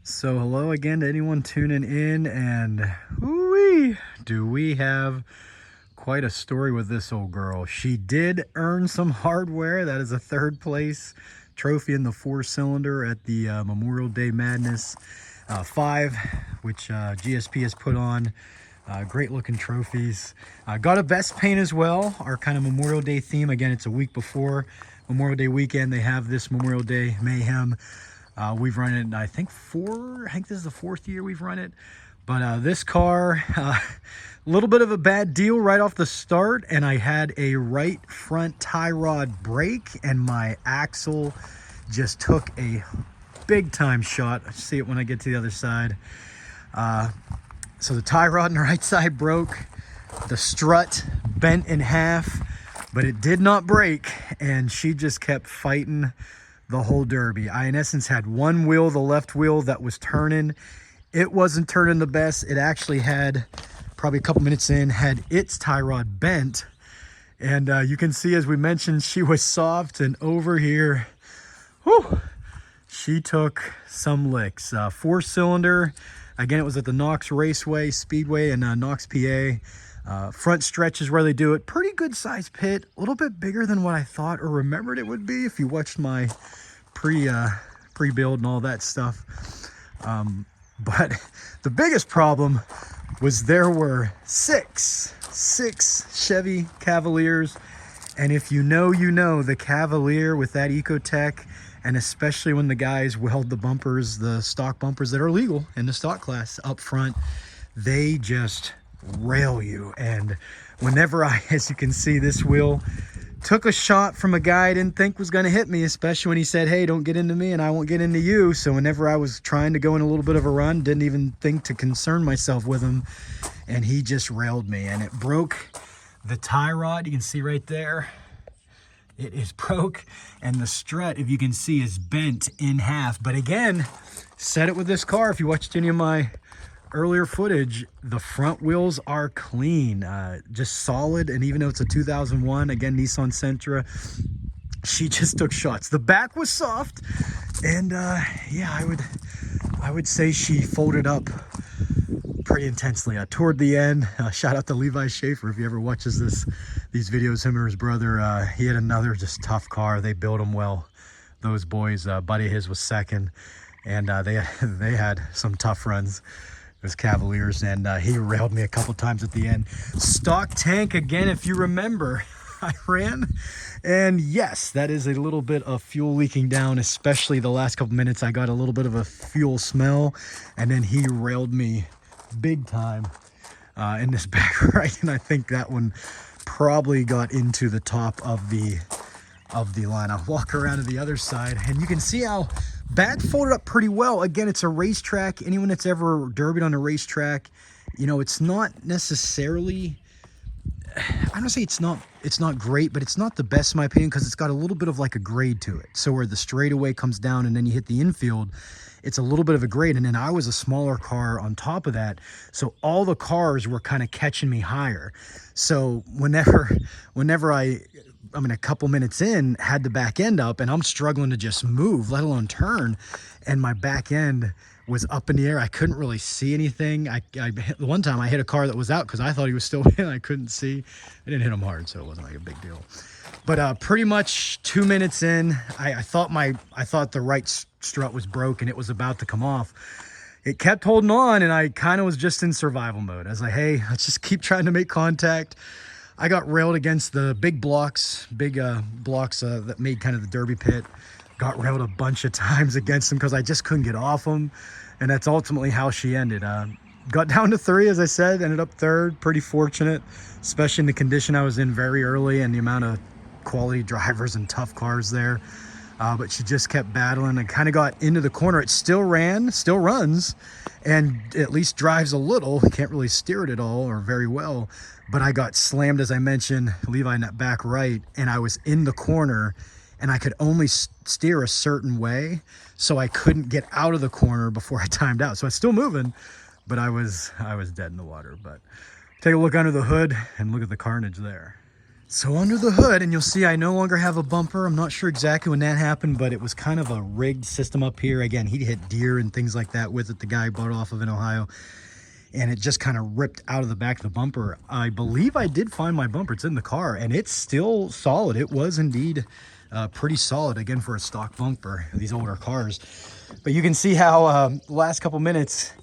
So hello again to anyone tuning in, and whoo-wee, do we have quite a story with this old girl. She did earn some hardware. That is a third place trophy in the 4-cylinder at the Memorial Day Madness 5, which GSP has put on. Great looking trophies. Got a vest paint as well, our kind of Memorial Day theme. Again, it's a week before Memorial Day weekend. They have this Memorial Day Mayhem. We've run it, I think this is the 4th year we've run it. But this car, a little bit of a bad deal right off the start, and I had a right front tie rod break, and my axle just took a big time shot. I see it when I get to the other side. So the tie rod on the right side broke, the strut bent in half, but it did not break, and she just kept fighting the whole derby. I, in essence, had one wheel, the left wheel, that was turning. It wasn't turning the best. It actually had, probably a couple minutes in, had its tie rod bent. And you can see, as we mentioned, she was soft, and over here, whew, she took some licks. 4-cylinder. Again, it was at the Knox Raceway Speedway in Knox, PA. Front stretch is where they do it. Pretty good size pit. A little bit bigger than what I thought or remembered it would be if you watched my pre-build and all that stuff. But the biggest problem was there were six Chevy Cavaliers. And if you know, you know, the Cavalier with that Ecotech, and especially when the guys weld the bumpers, the stock bumpers that are legal in the stock class up front, they just rail you. And whenever as you can see, this wheel took a shot from a guy I didn't think was going to hit me, especially when he said, hey, don't get into me and I won't get into you. So whenever I was trying to go in a little bit of a run, didn't even think to concern myself with him, and he just railed me, and it broke the tie rod. You can see right there, it is broke, and the strut, if you can see, is bent in half. But again, said it with this car, if you watched any of my earlier footage, the front wheels are clean, just solid. And even though it's a 2001, again, Nissan Sentra, she just took shots. The back was soft, and yeah, I would say she folded up pretty intensely toward the end. Shout out to Levi Schaefer, if he ever watches these videos, him or his brother. He had another just tough car. They built him well, those boys. Buddy of his was second, and they had some tough runs, those Cavaliers, and he railed me a couple times at the end. Stock tank again, if you remember, I ran, and yes, that is a little bit of fuel leaking down, especially the last couple minutes. I got a little bit of a fuel smell, and then he railed me big time in this back right, and I think that one probably got into the top of the line. I'll walk around to the other side, and you can see how back folded up pretty well. Again, it's a racetrack. Anyone that's ever derbied on a racetrack, you know, it's not necessarily, I don't say it's not great, but it's not the best in my opinion, because it's got a little bit of like a grade to it. So where the straightaway comes down and then you hit the infield, it's a little bit of a grade. And then I was a smaller car on top of that, so all the cars were kind of catching me higher. So whenever I mean, a couple minutes in, had the back end up, and I'm struggling to just move, let alone turn, and my back end was up in the air. I couldn't really see anything. One time I hit a car that was out because I thought he was still in. I couldn't see. I didn't hit him hard, so it wasn't like a big deal. But pretty much 2 minutes in, I thought the right strut was broken. It was about to come off. It kept holding on, and I kind of was just in survival mode. I was like, hey, let's just keep trying to make contact. I got railed against the big blocks that made kind of the derby pit. Got railed a bunch of times against them because I just couldn't get off them. And that's ultimately how she ended. Got down to 3, as I said, ended up 3rd. Pretty fortunate, especially in the condition I was in very early and the amount of quality drivers and tough cars there. But she just kept battling and kind of got into the corner. It still runs, and at least drives a little. Can't really steer it at all or very well. But I got slammed, as I mentioned, Levi in that back right, and I was in the corner, and I could only steer a certain way, so I couldn't get out of the corner before I timed out. So I was still moving, but I was dead in the water. But take a look under the hood and look at the carnage there. So under the hood, and you'll see I no longer have a bumper. I'm not sure exactly when that happened, but it was kind of a rigged system up here. Again, he'd hit deer and things like that with it. The guy bought off of in Ohio, and it just kind of ripped out of the back of the bumper. I believe I did find my bumper. It's in the car, and it's still solid. It was indeed pretty solid, again, for a stock bumper, these older cars. But you can see how the last couple minutes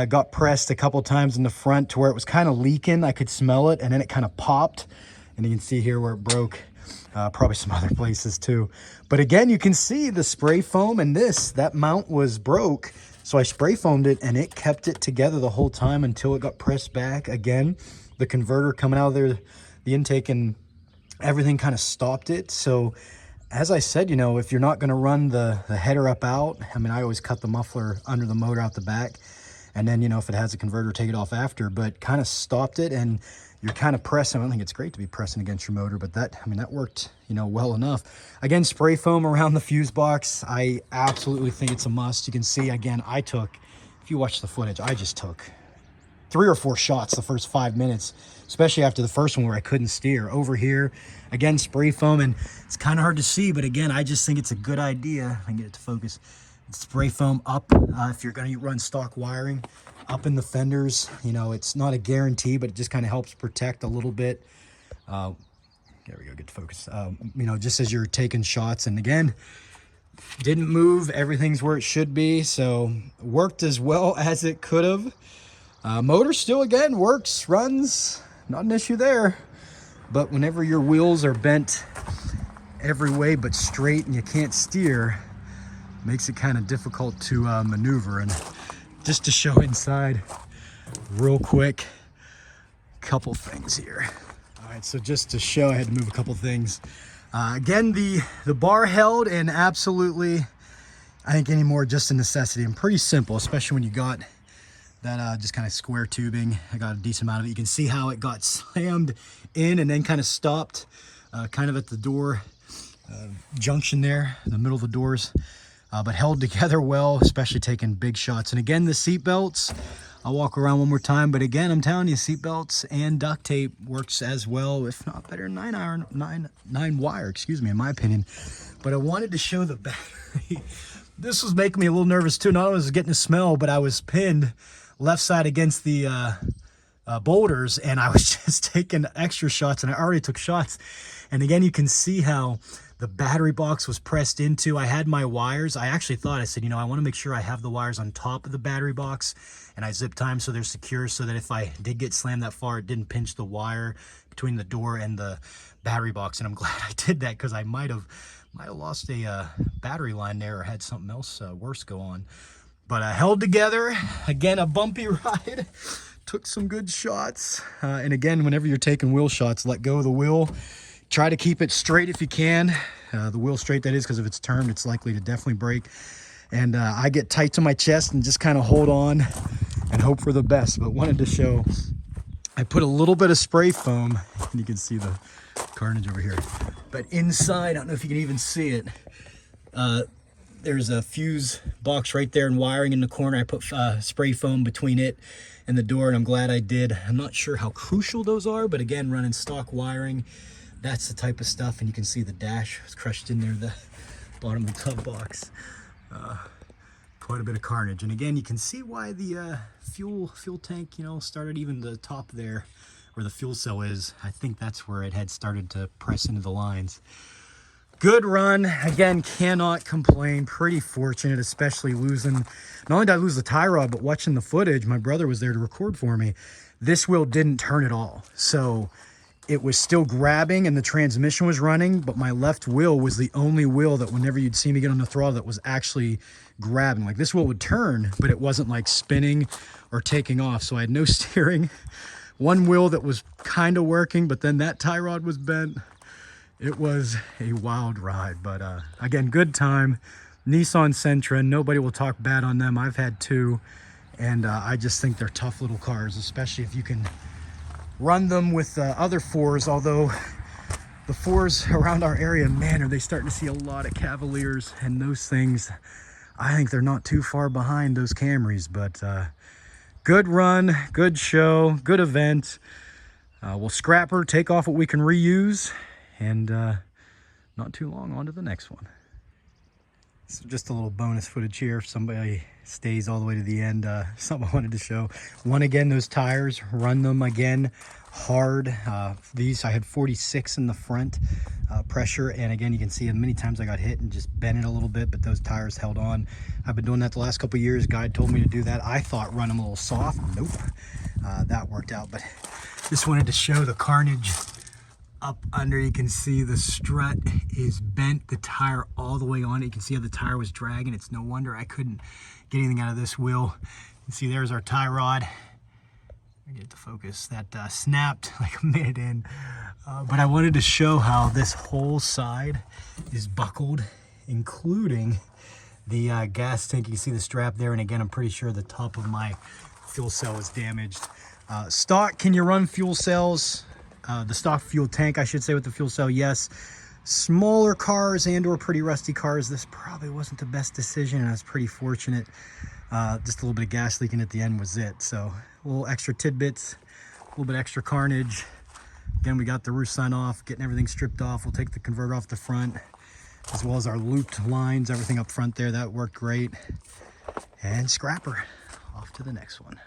got pressed a couple times in the front to where it was kind of leaking. I could smell it, and then it kind of popped. And you can see here where it broke, probably some other places too. But again, you can see the spray foam, and that mount was broke. So I spray foamed it, and it kept it together the whole time until it got pressed back. Again, the converter coming out of there, the intake and everything kind of stopped it. So as I said, you know, if you're not going to run the header up out, I mean, I always cut the muffler under the motor out the back. And then, you know, if it has a converter, take it off after, but kind of stopped it. And you're kind of pressing. I don't think it's great to be pressing against your motor, but that worked, you know, well enough. Again, spray foam around the fuse box. I absolutely think it's a must. You can see, again, if you watch the footage, I just took 3 or 4 shots the first 5 minutes, especially after the first one where I couldn't steer. Over here, again, spray foam, and it's kind of hard to see, but again, I just think it's a good idea. I can get it to focus. Spray foam up if you're going to run stock wiring up in the fenders. You know, it's not a guarantee, but it just kind of helps protect a little bit. There we go, get to focus. You know, just as you're taking shots. And again, didn't move. Everything's where it should be. So worked as well as it could have. Motor still, again, works, runs. Not an issue there. But whenever your wheels are bent every way but straight and you can't steer, makes it kind of difficult to maneuver. And just to show inside real quick, couple things here. All right, so just to show, I had to move a couple things. Again, the bar held, and absolutely, I think anymore just a necessity and pretty simple, especially when you got that just kind of square tubing. I got a decent amount of it. You can see how it got slammed in and then kind of stopped kind of at the door junction there, in the middle of the doors. But held together well, especially taking big shots. And again, the seat belts, I'll walk around one more time, but again, I'm telling you, seat belts and duct tape works as well, if not better, 9 wire, excuse me, in my opinion. But I wanted to show the battery. This was making me a little nervous too. Not only was I getting a smell, but I was pinned left side against the boulders, and I was just taking extra shots, and I already took shots. And again, you can see how the battery box was pressed into. I had my wires. I said, you know, I want to make sure I have the wires on top of the battery box, and I zip time so they're secure, so that if I did get slammed that far, it didn't pinch the wire between the door and the battery box. And I'm glad I did that, because I might have lost a battery line there, or had something else worse go on. But I held together. Again, a bumpy ride. Took some good shots. And again, whenever you're taking wheel shots, let go of the wheel. Try to keep it straight if you can. The wheel straight, that is, because if it's turned, it's likely to definitely break. And I get tight to my chest and just kind of hold on and hope for the best. But wanted to show, I put a little bit of spray foam, and you can see the carnage over here. But inside, I don't know if you can even see it, there's a fuse box right there and wiring in the corner. I put spray foam between it and the door, and I'm glad I did. I'm not sure how crucial those are, but again, running stock wiring, that's the type of stuff. And you can see the dash was crushed in there, the bottom of the glove box. Quite a bit of carnage. And again, you can see why the fuel tank, you know, started, even the top there where the fuel cell is. I think that's where it had started to press into the lines. Good run. Again, cannot complain. Pretty fortunate, especially losing, not only did I lose the tie rod, but watching the footage, my brother was there to record for me. This wheel didn't turn at all. So it was still grabbing and the transmission was running, but my left wheel was the only wheel that whenever you'd see me get on the throttle that was actually grabbing. Like, this wheel would turn, but it wasn't like spinning or taking off. So I had no steering. One wheel that was kind of working, but then that tie rod was bent. It was a wild ride, but again, good time. Nissan Sentra, nobody will talk bad on them. I've had 2, and I just think they're tough little cars, especially if you can run them with other 4s, although the 4s around our area, man, are they starting to see a lot of Cavaliers, and those things, I think they're not too far behind those Camrys. But good run, good show, good event. We'll scrap her, take off what we can reuse, and not too long on to the next one. So just a little bonus footage here if somebody stays all the way to the end. Something I wanted to show. One, again, those tires, run them again hard. These, I had 46 in the front pressure, and again, you can see many times I got hit and just bent it a little bit, but those tires held on. I've been doing that the last couple of years. Guide told me to do that. I thought run them a little soft. Nope, that worked out. But just wanted to show the carnage up under. You can see the strut is bent, the tire all the way on it. You can see how the tire was dragging. It's no wonder I couldn't get anything out of this wheel. You can see there's our tie rod. I get it to focus. That snapped like a minute in. But I wanted to show how this whole side is buckled, including the gas tank. You can see the strap there, and again, I'm pretty sure the top of my fuel cell is damaged. Stock, can you run fuel cells? The stock fuel tank, I should say, with the fuel cell, yes. Smaller cars and or pretty rusty cars, this probably wasn't the best decision, and I was pretty fortunate. Just a little bit of gas leaking at the end was it. So a little extra tidbits, a little bit extra carnage. Again, we got the roof sign off, getting everything stripped off. We'll take the converter off the front, as well as our looped lines, everything up front there. That worked great. And scrapper, off to the next one.